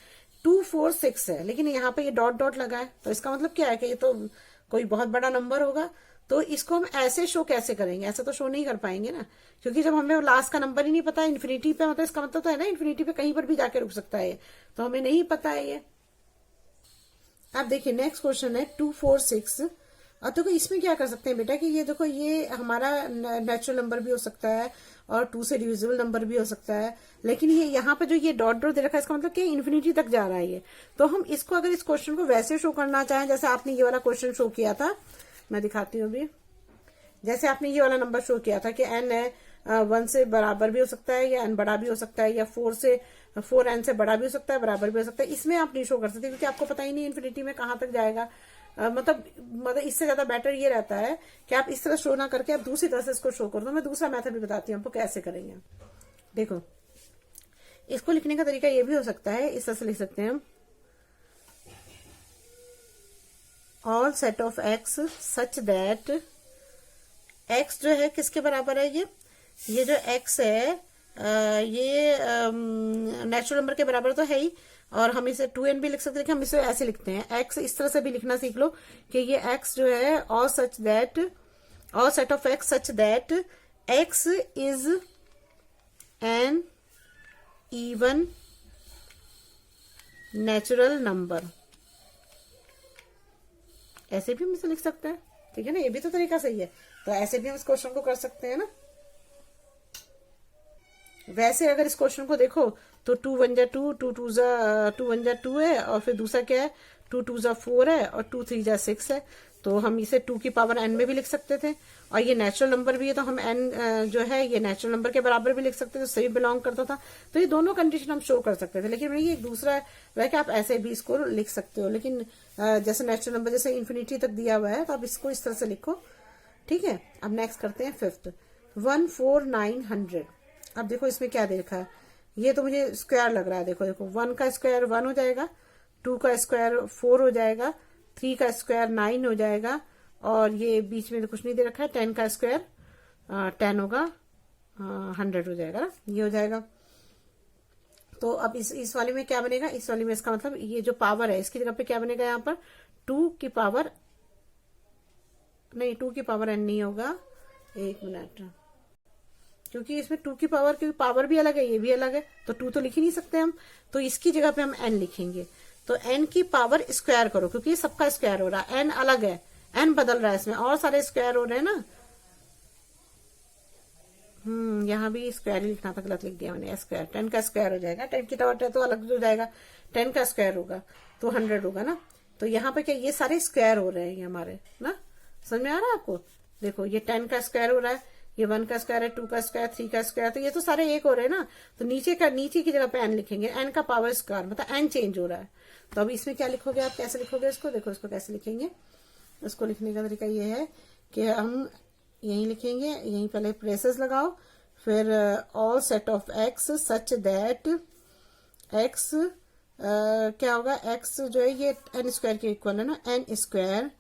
A: 2, 4, 6 है, लेकिन यहाँ पे ये डॉट डॉट लगा है, तो इसका मतलब क्या है कि ये तो कोई बहुत बड़ा नंबर होगा। तो इसको हम ऐसे शो कैसे करेंगे, ऐसा तो शो नहीं कर पाएंगे ना, क्योंकि जब हमें लास्ट का नंबर ही नहीं पता है इन्फिनिटी पे, मतलब इसका मतलब तो है ना इन्फिनिटी पे कहीं पर भी जाके रुक सकता है, तो हमें नहीं पता है ये। अब देखिए नेक्स्ट क्वेश्चन है 2, 4, 6। और देखो इसमें क्या कर सकते हैं बेटा कि ये देखो, ये हमारा नेचुरल नंबर भी हो सकता है और 2 से डिविजिबल नंबर भी हो सकता है, लेकिन ये यहाँ पे जो ये डॉट डॉट दे रखा है, इसका मतलब कि इन्फिनिटी तक जा रहा है ये। तो हम इसको, अगर इस क्वेश्चन को वैसे शो करना चाहें जैसे आपने ये वाला क्वेश्चन शो किया था, मैं दिखाती हूँ अभी। जैसे आपने ये वाला नंबर शो किया था कि n है 1 से बराबर भी हो सकता है, या n बड़ा भी हो सकता है, या 4n से बड़ा भी हो सकता है, बराबर भी हो सकता है। इसमें आप नहीं शो कर सकते क्योंकि आपको पता ही नहीं इन्फिनिटी में कहाँ तक जाएगा। मतलब इससे ज्यादा बेटर ये रहता है कि आप इस तरह शो ना करके आप दूसरी तरह से इसको शो कर दो। मैं दूसरा मेथड भी बताती हूँ आपको कैसे करेंगे। देखो, इसको लिखने का तरीका ये भी हो सकता है, इस तरह से लिख सकते हैं हम, all set of x such that x जो है किसके बराबर है, ये जो x है ये नेचुरल नंबर के बराबर तो है ही, और हम इसे 2n भी लिख सकते हैं, लेकिन हम इसे ऐसे लिखते हैं, x इस तरह से भी लिखना सीख लो कि ये x जो है all set of x such that x is an even natural number. ऐसे भी हम इसे लिख सकते हैं, ठीक है ना, ये भी तो तरीका सही है। तो ऐसे भी हम इस क्वेश्चन को कर सकते हैं ना। वैसे अगर इस क्वेश्चन को देखो तो 2 1 जा 2, 2 1 जा 2 है, और फिर दूसरा क्या है 2 2 जा 4 है, और 2 3 जा 6 है। तो हम इसे 2 की पावर n में भी लिख सकते थे, और ये नेचुरल नंबर भी है, तो हम n जो है ये नेचुरल नंबर के बराबर भी लिख सकते थे, सही बिलोंग करता था। तो ये दोनों कंडीशन हम शो कर सकते थे, लेकिन ये एक दूसरा वह कि आप ऐसे भी इसको लिख सकते हो, लेकिन जैसे नेचुरल नंबर जैसे इन्फिनिटी तक दिया हुआ है, तो आप इसको इस तरह से लिखो। ठीक है, अब नेक्स्ट करते हैं फिफ्थ, 1 4 9 100। अब देखो इसमें क्या दे रखा है, ये तो मुझे स्क्वायर लग रहा है। देखो 1 का स्क्वायर 1 हो जाएगा, 2 का स्क्वायर 4 हो जाएगा, 3 का स्क्वायर 9 हो जाएगा, और ये बीच में तो कुछ नहीं दे रखा है, 10 का स्क्वायर 10 होगा, 100 हो जाएगा ना, ये हो जाएगा। तो अब इस वाले में क्या बनेगा, इस वाले में इसका मतलब ये जो पावर है इसकी जगह पे क्या बनेगा, यहाँ पर 2 की पावर नहीं, 2 की पावर n नहीं होगा, एक मिनट, क्योंकि इसमें 2 की पावर, क्योंकि पावर भी अलग है ये भी अलग है, तो 2 तो लिख ही नहीं सकते हम, तो इसकी जगह पे हम n लिखेंगे। तो n की पावर स्क्वायर करो, क्योंकि सबका स्क्वायर हो रहा है, n अलग है, n बदल रहा है, इसमें और सारे स्क्वायर हो रहे हैं ना। यहाँ भी स्क्वायर ही लिखना था, गलत लिख दिया मैंने, स्क्वायर 10 का स्क्वायर हो जाएगा, 10 की पावर तो अलग हो जाएगा, 10 का स्क्वायर होगा तो 100 होगा ना। तो यहाँ पे क्या ये सारे स्क्वायर हो रहे हैं हमारे ना, समझ में आ रहा है आपको। देखो ये 10 का स्क्वायर हो रहा है, ये 1 का स्क्वायर है, 2 का स्क्वायर, 3 का स्क्वायर, तो ये तो सारे एक हो रहे हैं ना। तो नीचे की जगह पे n लिखेंगे, n का पावर स्क्वायर, मतलब n चेंज हो रहा है। तो अब इसमें क्या लिखोगे आप, कैसे लिखोगे इसको, देखो इसको कैसे लिखेंगे। इसको लिखने का तरीका ये है कि हम यही लिखेंगे, यहीं पहले ब्रेसेस लगाओ, फिर all set of x such that x क्या होगा, x जो है ये n स्क्वायर के इक्वल है ना, n स्क्वायर,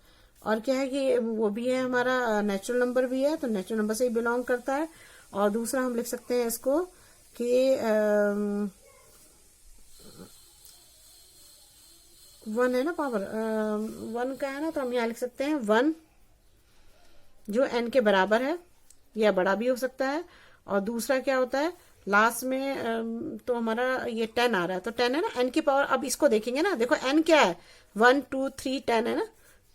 A: और क्या है कि वो भी है हमारा नेचुरल नंबर भी है, तो नेचुरल नंबर से ही बिलोंग करता है, और दूसरा हम लिख सकते हैं इसको कि 1 है ना पावर, 1 का है ना, तो हम यहाँ लिख सकते हैं 1 जो n के बराबर है, या बड़ा भी हो सकता है। और दूसरा क्या होता है लास्ट में, तो हमारा ये 10 आ रहा है, तो 10 है ना n की पावर। अब इसको देखेंगे ना, देखो n क्या है 1 2 3 10 है ना,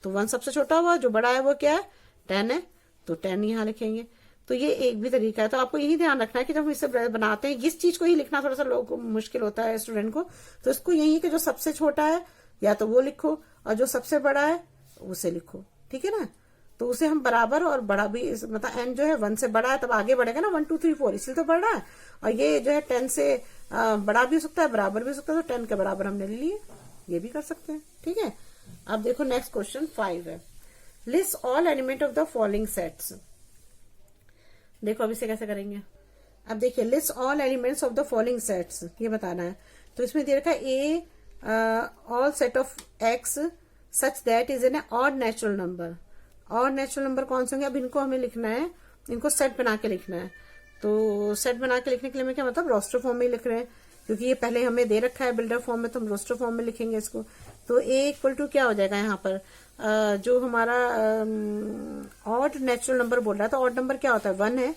A: तो 1 सबसे छोटा हुआ, जो बड़ा है वो क्या है 10 है, तो 10 यहाँ लिखेंगे। तो ये एक भी तरीका है। तो आपको यही ध्यान रखना है कि जब हम इससे बनाते हैं इस चीज को ही लिखना थोड़ा सा लोगों को मुश्किल होता है स्टूडेंट को, तो इसको यही है कि जो सबसे छोटा है या तो वो लिखो और जो सबसे बड़ा है उसे लिखो, ठीक है ना। तो उसे हम बराबर और बड़ा भी, मतलब n जो है 1 से बड़ा है तब आगे बढ़ेगा ना, 1 2 3 4 इसलिए तो बढ़ रहा है। और ये जो है 10 से बड़ा भी हो सकता है, बराबर भी हो सकता है, तो 10 के बराबर हमने ले लिए, ये भी कर सकते हैं, ठीक है। अब देखो नेक्स्ट क्वेश्चन 5 है, list all element of the following sets. देखो अब इसे कैसे करेंगे। अब देखिए list all elements of the following sets, ये बताना है। तो इसमें दे रखा है A all set of x such that is an odd natural number. Odd natural number कौन से होंगे, अब इनको हमें लिखना है, इनको सेट बना के लिखना है। तो सेट बना के लिखने के लिए मैं क्या मतलब रोस्टर फॉर्म में लिख रहे हैं, क्योंकि ये पहले हमें दे रखा है बिल्डर फॉर्म में, तो हम रोस्टर फॉर्म में लिखेंगे इसको। तो ए इक्वल टू क्या हो जाएगा यहाँ पर, जो हमारा ऑड नेचुरल नंबर बोल रहा है, तो ऑड नंबर क्या होता है 1 है,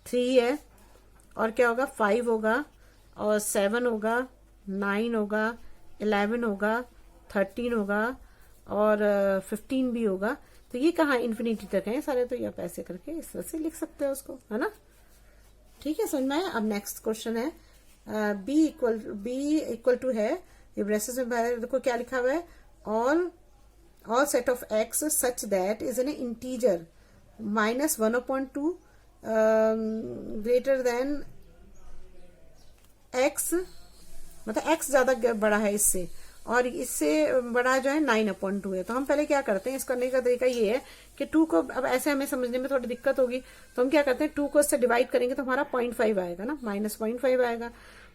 A: 3 है, और क्या होगा 5 होगा, और 7 होगा, 9 होगा, 11 होगा, 13 होगा, और 15 भी होगा। तो ये कहाँ इन्फिनिटी तक है सारे, तो ये आप ऐसे करके इस तरह से लिख सकते हैं उसको, है ना, ठीक है, समझ में आया। अब नेक्स्ट क्वेश्चन है बी इक्वल टू है, ये ब्रेसेस में देखो क्या लिखा हुआ है, all set of x such that is N integer -1/2 greater than x, मतलब एक्स ज्यादा बड़ा है इससे, और इससे बड़ा जो है 9/2 है। तो हम पहले क्या करते हैं, इस करने का तरीका ये है कि 2 को, अब ऐसे हमें समझने में थोड़ी दिक्कत होगी, तो हम क्या करते हैं 2 को इससे डिवाइड करेंगे तो हमारा 0.5 आएगा ना, -0.5 आएगा।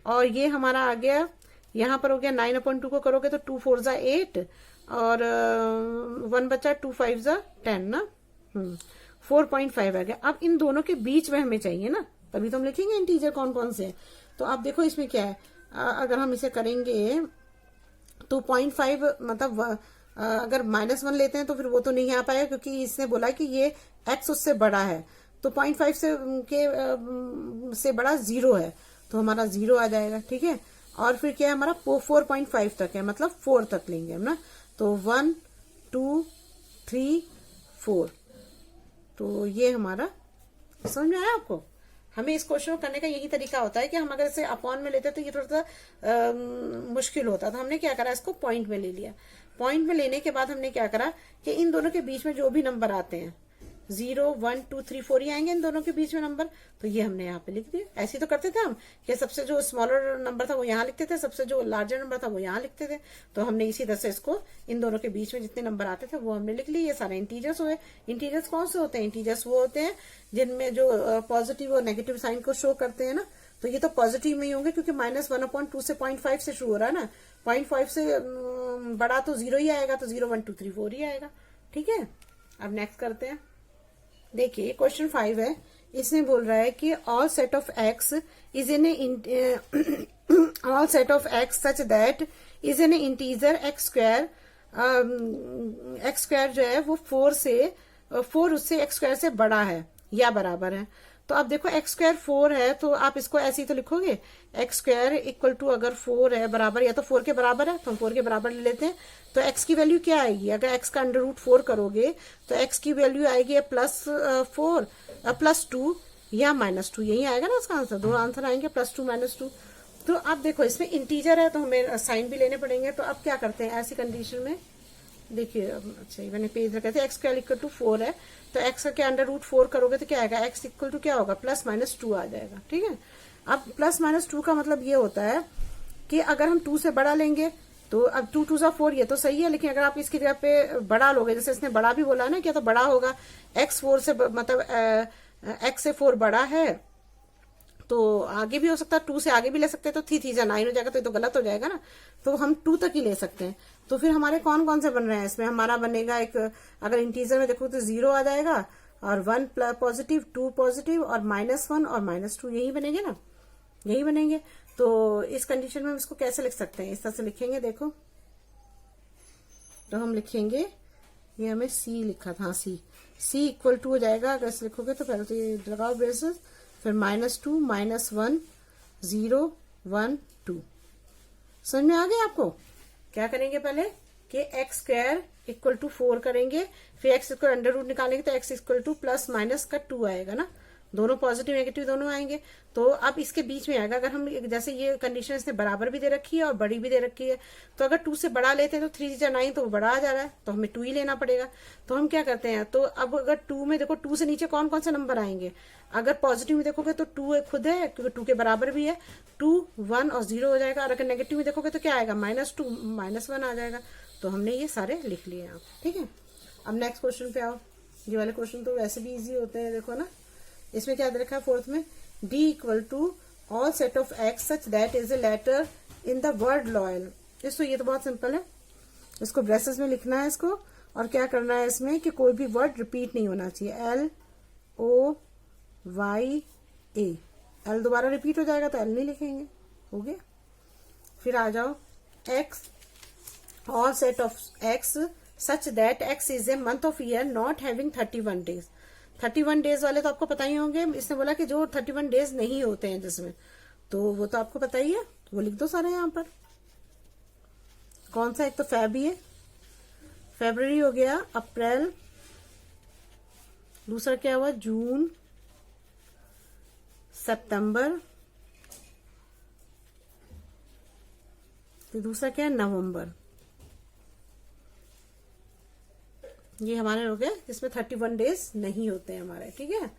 A: और ये हमारा आ गया, यहाँ पर हो गया 9/2 को करोगे तो 2 4 8, और 1 बचा, 2 5 10 ना, 4.5 आ गया। अब इन दोनों के बीच में हमें चाहिए ना, तभी तो हम लिखेंगे इंटीजर कौन कौन से। तो आप देखो इसमें क्या है, अगर हम इसे करेंगे तो 0.5 मतलब अगर -1 लेते हैं तो फिर वो तो नहीं आ पाएगा, क्योंकि इसने बोला कि ये x उससे बड़ा है, तो 0.5 से बड़ा 0 है, तो हमारा 0 आ जाएगा, ठीक है। और फिर क्या है हमारा 4.5 तक है, मतलब 4 तक लेंगे हम ना, तो 1 2 3 4। तो ये हमारा समझ में आया आपको। हमें इस क्वेश्चन को करने का यही तरीका होता है कि हम अगर इसे अपॉन में लेते तो ये थोड़ा सा मुश्किल होता, तो हमने क्या करा, इसको पॉइंट में ले लिया। पॉइंट में लेने के बाद हमने क्या करा कि इन दोनों के बीच में जो भी नंबर आते हैं 0 1 2 3 4 ही आएंगे इन दोनों के बीच में नंबर, तो ये हमने यहाँ पे लिख दिया। ऐसे तो करते थे हम कि सबसे जो स्मॉलर नंबर था वो यहाँ लिखते थे, सबसे जो लार्जर नंबर था वो यहाँ लिखते थे। तो हमने इसी तरह से इसको इन दोनों के बीच में जितने नंबर आते थे वो हमने लिख लिए। ये सारे इंटीजर्स हुए। इंटीजर्स कौन से होते हैं, इंटीजर्स वो होते हैं जिनमें जो पॉजिटिव और नेगेटिव साइन को शो करते हैं ना, तो ये तो पॉजिटिव में ही होंगे क्योंकि -1/2 से 0.5 से शुरू हो रहा है ना, 0.5 से बड़ा तो 0 ही आएगा, तो 0 1 2 3 4 ही आएगा, ठीक है। अब नेक्स्ट करते हैं। देखिए क्वेश्चन 5 है, इसमें बोल रहा है कि all set of x is in all set of x such that is N integer x square जो है वो 4 उससे एक्स स्क्वायर से बड़ा है या बराबर है। तो अब देखो एक्स स्क्वायर 4 है, तो आप इसको ऐसे ही तो लिखोगे, एक्स स्क्वायर इक्वल टू अगर 4 है बराबर, या तो 4 के बराबर है तो हम 4 के बराबर ले लेते हैं। तो एक्स की वैल्यू क्या आएगी, अगर एक्स का √4 करोगे तो एक्स की वैल्यू आएगी +4 +2 या -2, यही आएगा ना इसका आंसर। दो आंसर आएंगे +2 -2। तो अब देखो इसमें इंटीजर है तो हमें साइन भी लेने पड़ेंगे। तो अब क्या करते हैं ऐसी कंडीशन में, देखिए अच्छा मैंने पेज रखा था, एक्स स्क्वायर इक्वल टू 4 है, तो एक्स के √4 करोगे तो क्या आएगा, एक्स इक्वल टू क्या होगा +-2 आ जाएगा, ठीक है। अब +-2 का मतलब ये होता है कि अगर हम 2 से बड़ा लेंगे तो अब 2 2 4 ये तो सही है, लेकिन अगर आप इसकी जगह पे बड़ा लोगे, जैसे इसने बड़ा भी बोला ना, क्या तो बड़ा होगा, एक्स 4 से मतलब एक्स से 4 बड़ा है, तो आगे भी हो सकता है, 2 से आगे भी ले सकते हैं, तो 3 3 9 हो जाएगा, तो ये तो गलत हो जाएगा ना। तो हम 2 तक ही ले सकते हैं। तो फिर हमारे कौन कौन से बन रहे हैं इसमें, हमारा बनेगा एक, अगर इंटीजर में देखो तो 0 आ जाएगा, और 1 पॉजिटिव, 2 पॉजिटिव और -1 और -2 यही बनेंगे ना, यही बनेंगे। तो इस कंडीशन में हम इसको कैसे लिख सकते हैं, इस तरह से लिखेंगे। देखो तो हम लिखेंगे, ये हमें सी लिखा था, सी इक्वल टू हो जाएगा। अगर इसे लिखोगे तो पहले तो ये लगाओ ब्रेसेस, फिर -2 -1 0 1 2। समझ में आ गया आपको? क्या करेंगे पहले कि एक्स स्क्वायर इक्वल टू 4 करेंगे, फिर एक्स स्क्वायर अंडर रूट निकालेंगे तो x equal two plus minus का 2 आएगा ना, दोनों पॉजिटिव नेगेटिव दोनों आएंगे। तो अब इसके बीच में आएगा, अगर हम जैसे ये कंडीशन इसने बराबर भी दे रखी है और बड़ी भी दे रखी है, तो अगर 2 से बड़ा लेते हैं तो 3 से 9 तो वो बड़ा आ जा रहा है, तो हमें 2 ही लेना पड़ेगा। तो हम क्या करते हैं, तो अब अगर 2 में देखो 2 से नीचे कौन कौन से नंबर आएंगे, अगर पॉजिटिव में देखोगे तो 2 खुद है क्योंकि 2 के बराबर भी है, 2 1 और 0 हो जाएगा। और अगर नेगेटिव में देखोगे तो क्या आएगा, -2 -1 आ जाएगा। तो हमने ये सारे लिख लिए आप, ठीक है। अब नेक्स्ट क्वेश्चन पे आओ। ये वाले क्वेश्चन तो वैसे भी इजी होते हैं, देखो ना। इसमें क्या दे रखा है फोर्थ में, D equal to all set of x such that is a letter in the word loyal. इसको ये तो बहुत सिंपल है, इसको ब्रेसेस में लिखना है इसको, और क्या करना है इसमें कि कोई भी वर्ड रिपीट नहीं होना चाहिए। LOYA, L दोबारा रिपीट हो जाएगा तो L नहीं लिखेंगे, हो गया। फिर आ जाओ X, all set of X such that X is a month of year not having 31 days. 31 days वाले तो आपको पता ही होंगे, इसने बोला कि जो 31 डेज नहीं होते हैं जिसमें, तो वो तो आपको पता ही है, वो लिख दो सारे यहां पर। कौन सा, एक तो फेब ही है, फरवरी हो गया, अप्रैल, दूसरा क्या हुआ जून, सितंबर, तो दूसरा क्या है नवंबर। ये हमारे हो गए जिसमें 31 डेज नहीं होते हैं हमारे, ठीक है।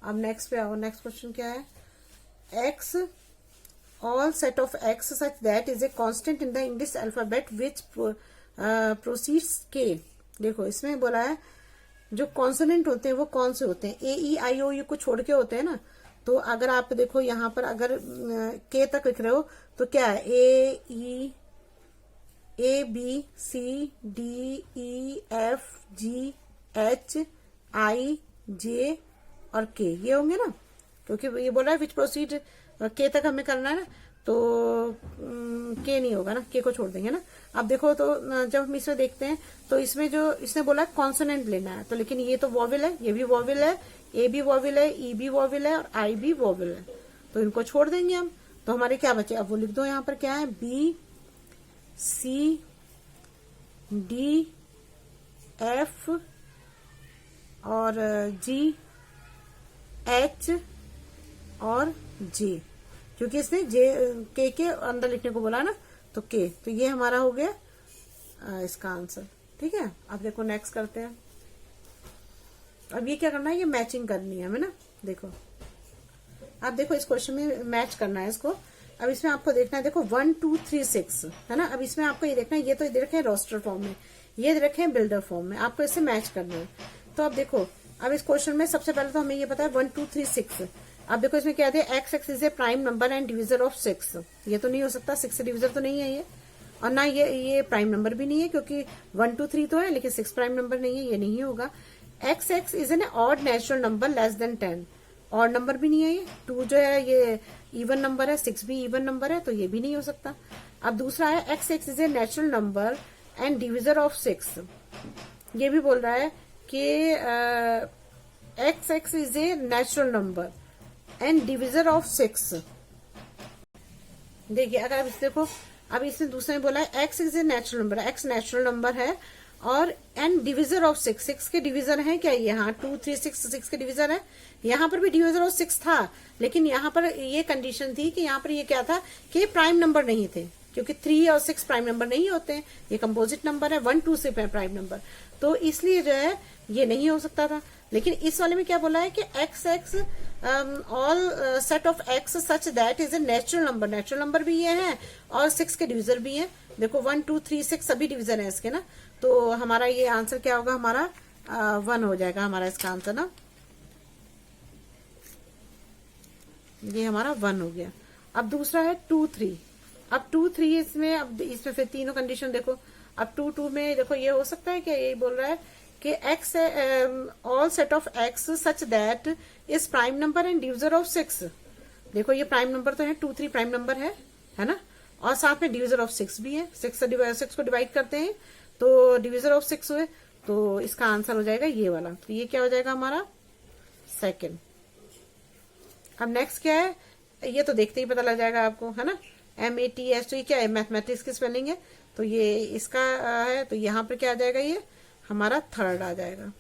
A: अब नेक्स्ट पे आओ। नेक्स्ट क्वेश्चन क्या है, x, all set of x such that is a constant in the English alphabet which proceeds के। देखो इसमें बोला है जो कॉन्सोनेंट होते हैं वो कौन से होते हैं, AEIOU को छोड़ के होते हैं ना। तो अगर आप देखो यहाँ पर अगर के तक लिख रहे हो तो क्या है, ABCDEFGHIJ और के, ये होंगे ना, क्योंकि ये बोल रहा है विच प्रोसीड के तक हमें करना है ना, तो के नहीं होगा ना, के को छोड़ देंगे ना। अब देखो तो जब हम इसमें देखते हैं तो इसमें जो इसने बोला कॉन्सोनेंट लेना है, तो लेकिन ये तो वॉवेल है, ये भी वॉवेल है, ए भी वॉवेल है, ई भी वॉवेल है और आई भी वॉवेल है, तो इनको छोड़ देंगे हम। तो हमारे क्या बचे, अब वो लिख दो यहाँ पर क्या है, BCDF और GH और J, क्योंकि इसने के अंदर लिखने को बोला ना, तो के, तो ये हमारा हो गया इसका आंसर, ठीक है। अब देखो नेक्स्ट करते हैं। अब ये क्या करना है, ये मैचिंग करनी है हमें ना। देखो अब देखो इस क्वेश्चन में मैच करना है इसको। अब इसमें आपको देखना है, देखो 1 2 3 6 है ना। अब इसमें आपको ये देखना है, ये तो दे रखे हैं रोस्टर फॉर्म में, ये दे रखे हैं बिल्डर फॉर्म में, आपको इससे मैच करना है। तो अब देखो, अब इस क्वेश्चन में सबसे पहले तो हमें ये पता है 1 2 3 6। अब देखो इसमें क्या है, x is a prime number and divisor of 6। ये तो नहीं हो सकता, 6 से डिविजर तो नहीं है ये, और ना ये प्राइम नंबर भी नहीं है, क्योंकि 1 2 3 तो है लेकिन 6 प्राइम नंबर नहीं है, ये नहीं होगा। x is an odd natural number less then 10, odd number भी नहीं है ये। 2 जो है ये इवन नंबर है, 6 भी इवन नंबर है, तो ये भी नहीं हो सकता। अब दूसरा है x is a natural number and divisor of 6। ये भी बोल रहा है कि x is a natural number and divisor of 6। देखिए अगर आप देखो, अब इसने दूसरे में बोला है x is a natural number, x natural number है और एंड डिविजर ऑफ 6, 6 के डिविजर है क्या, यहाँ 2 3 6 के डिविजर है। यहाँ पर भी डिविजर ऑफ 6 था, लेकिन यहाँ पर ये कंडीशन थी कि यहाँ पर ये क्या था कि प्राइम नंबर नहीं थे, क्योंकि 3 और 6 प्राइम नंबर नहीं होते हैं, ये कंपोजिट नंबर है, 1 2 से प्राइम नंबर, तो इसलिए जो है ये नहीं हो सकता था। लेकिन इस वाले में क्या बोला है कि x all set of x such that is A natural number, natural number भी ये है और 6 के डिविजर भी है। देखो 1 2 3 6 सभी डिविजन है इसके ना, तो हमारा ये आंसर क्या होगा, हमारा 1 हो जाएगा हमारा इसका आंसर ना, ये हमारा 1 हो गया। अब दूसरा है 2 3। अब 2 3 इसमें, अब इसमें फिर तीनों कंडीशन देखो। अब 2 2 में देखो ये हो सकता है कि ये बोल रहा है कि x all set of x such that is prime number and divisor of 6। देखो ये प्राइम नंबर तो है, 2 3 प्राइम नंबर है ना, और साथ में डिविजर ऑफ 6 भी है। 6 को डिवाइड करते हैं तो डिविजर ऑफ 6 हुए, तो इसका आंसर हो जाएगा ये वाला। तो ये क्या हो जाएगा हमारा सेकंड। अब नेक्स्ट क्या है, ये तो देखते ही पता लग जाएगा आपको, है ना, MATS। तो ये क्या है, मैथमेटिक्स की स्पेलिंग है, तो ये इसका है, तो यहाँ पर क्या आ जाएगा, ये हमारा थर्ड आ जाएगा।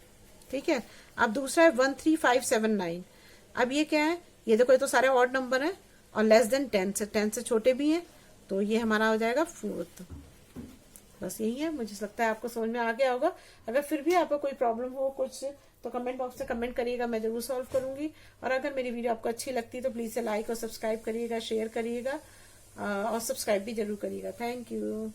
A: ठीक है। अब दूसरा है 13579। अब ये क्या है, ये देखो ये तो सारे ऑड नंबर हैं और लेस देन 10 से छोटे भी हैं, तो ये हमारा हो जाएगा फोर्थ। बस यही है, मुझे लगता है आपको समझ में आ गया होगा। अगर फिर भी आपको कोई प्रॉब्लम हो कुछ, तो कमेंट बॉक्स में कमेंट करिएगा, मैं जरूर सॉल्व करूंगी। और अगर मेरी वीडियो आपको अच्छी लगती है तो प्लीज से लाइक और सब्सक्राइब करिएगा, शेयर करिएगा और सब्सक्राइब भी जरूर करिएगा। Thank you.